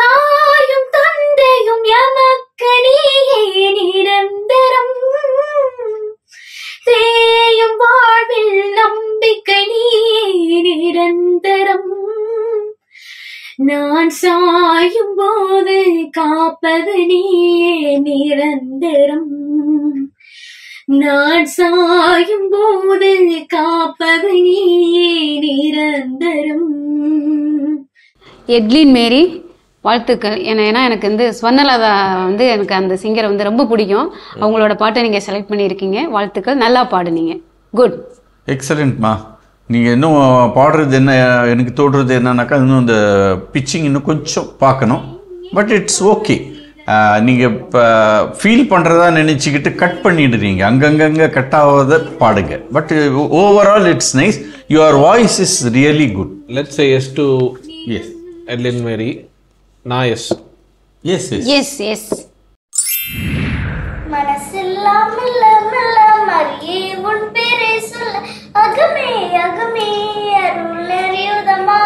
தாயும் தந்தையும் எமக்கு நீயே நிரந்தரம். தேயும் வாழ்வில் நம்பிக்கை நீயே நிரந்தரம். நான் சாயும் போது காப்பது நீயே நிரந்தரம், நான் சாயும் போது காப்பது நீயே நிரந்தரம். எட்லின் மேரி வாழ்த்துக்கள். ஏன்னா எனக்கு வந்து ஸ்வர்ணலதா வந்து எனக்கு அந்த சிங்கரை வந்து ரொம்ப பிடிக்கும். அவங்களோட பாட்டை நீங்கள் செலக்ட் பண்ணியிருக்கீங்க. வாழ்த்துக்கள், நல்லா பாடுனீங்க. குட், எக்ஸலண்ட்மா. நீங்கள் இன்னும் பாடுறது என்ன எனக்கு தோடுறது என்னன்னாக்கா இன்னும் இந்த பிச்சிங் இன்னும் கொஞ்சம் பார்க்கணும். But it's okay. நீங்கள் இப்போ ஃபீல் பண்ணுறதா நினச்சிக்கிட்டு கட் பண்ணிடுறீங்க, அங்கங்கே கட் ஆகாத பாடுங்க. But overall it's nice. Your voice is really good. Let's say yes to yes Edlin Mary. நான் எஸ் எஸ் எஸ் எஸ். மனசில்லாமல் மரியே உன் பேரை சொல்ல அகமே அகமே அருள் அறியுதமா.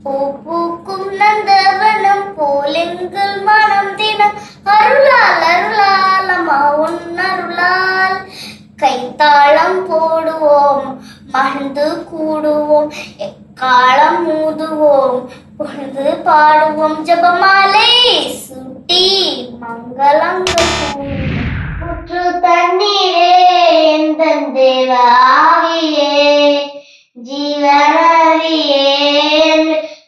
பூ பூக்கும் நந்தவனம் போலெங்கள் மனம் தினம் அருளால் அருளால் அம்மா உன் அருளால். கைத்தாளம் போடுவோம் மகிழ்ந்து கூடுவோம் எக்காலம் மூதுவோம் பொழுது பாடுவோம் ஜபமாலை சுட்டி மங்களங்கள் புற்று தண்ணீரே எந்தன் தேவ ஆவியே ஜீவனரியே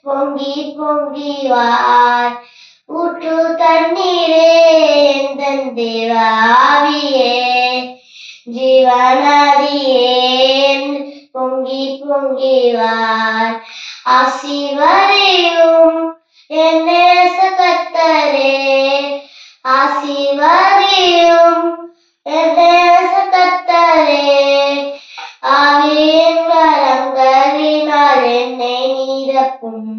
பொங்கி பொங்கி வார். ஊற்று தண்ணீரே எந்தன் தேவ ஆவியே ஜீவனரியே பொங்கி பொங்கி வார். ஆசீர்வதியும் என் நேச கர்த்தரே ஆசீர்வதியும் என் நேச கர்த்தரே. ஆவியின் வரங்களினால் என்னை நிரப்பும்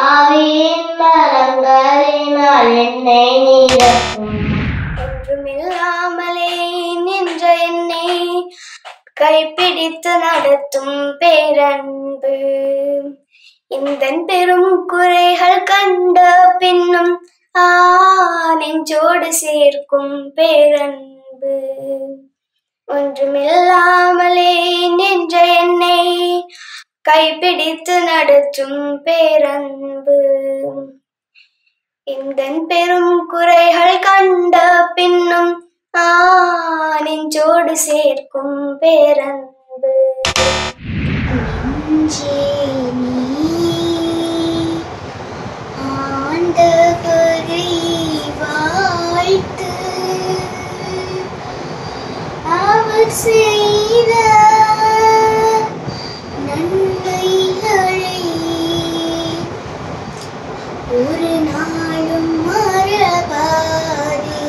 ஆவியின் வரங்களினால் என்னை நிரப்பும். ஒன்றுமில்லாமலே நின்ற என்னை கைப்பிடித்து நடத்தும் பேரன்பு. இந்த பெரும் குறைகள் கண்ட பின்னும் நெஞ்சோடு சேர்க்கும் பேரன்பு. ஒன்றுமில்லாமலே நின்ற என்னை கைப்பிடித்து நடத்தும் பேரன்பு. இந்த பெரும் குறைகள் கண்ட பின்னும் நெஞ்சோடு சேர்க்கும் பேரன்பு. ஆண்டவரை வாழ்த்து அவர் செய்த நன்மைகளை ஒரு நாளும் மறவாதே.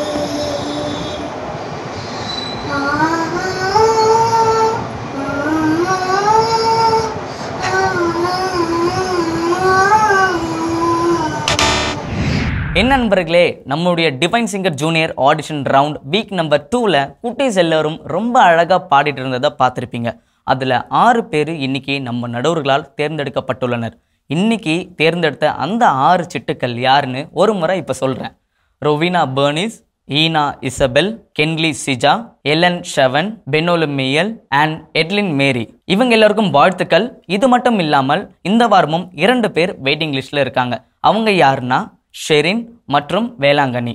என்ன நண்பர்களே, நம்மளுடைய divine singer junior audition round week number 2ல குட்டீஸ் எல்லாரும் ரொம்ப அழகாக பாடிட்டு இருந்ததை பார்த்துருப்பீங்க. அதில் 6 பேர் இன்னைக்கு நம்ம நடுவர்களால் தேர்ந்தெடுக்கப்பட்டுள்ளனர். இன்னைக்கு தேர்ந்தெடுத்த அந்த 6 சிட்டுக்கள் யாருன்னு ஒரு முறை இப்போ சொல்கிறேன். Rowena Bernice, Ina Isabel, Kenley Sija, Ellen Sheven, பெனோலு மேயல் அண்ட் எட்லின் மேரி. இவங்க எல்லாருக்கும் வாழ்த்துக்கள். இது மட்டும் இல்லாமல் இந்த வாரமும் 2 பேர் வெயிட்டிங் லிஸ்ட்டில் இருக்காங்க. அவங்க யாருன்னா ஷெரின் மற்றும் வேளாங்கண்ணி.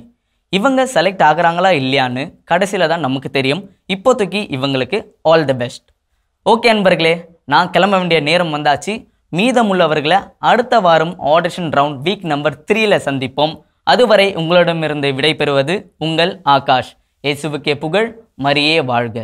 இவங்க செலக்ட் ஆகுறாங்களா இல்லையான்னு கடைசியில் தான் நமக்கு தெரியும். இப்போதைக்கு இவங்களுக்கு ஆல் தி பெஸ்ட். ஓகே நண்பர்களே, நான் கிளம்ப வேண்டிய நேரம் வந்தாச்சு. மீதமுள்ளவர்களை அடுத்த வாரம் ஆடிஷன் ரவுண்ட் வீக் நம்பர் 3ல சந்திப்போம். அதுவரை உங்களிடமிருந்து விடைபெறுவது உங்கள் ஆகாஷ். இயேசுவுக்கே புகழ், மரியே வாழ்க.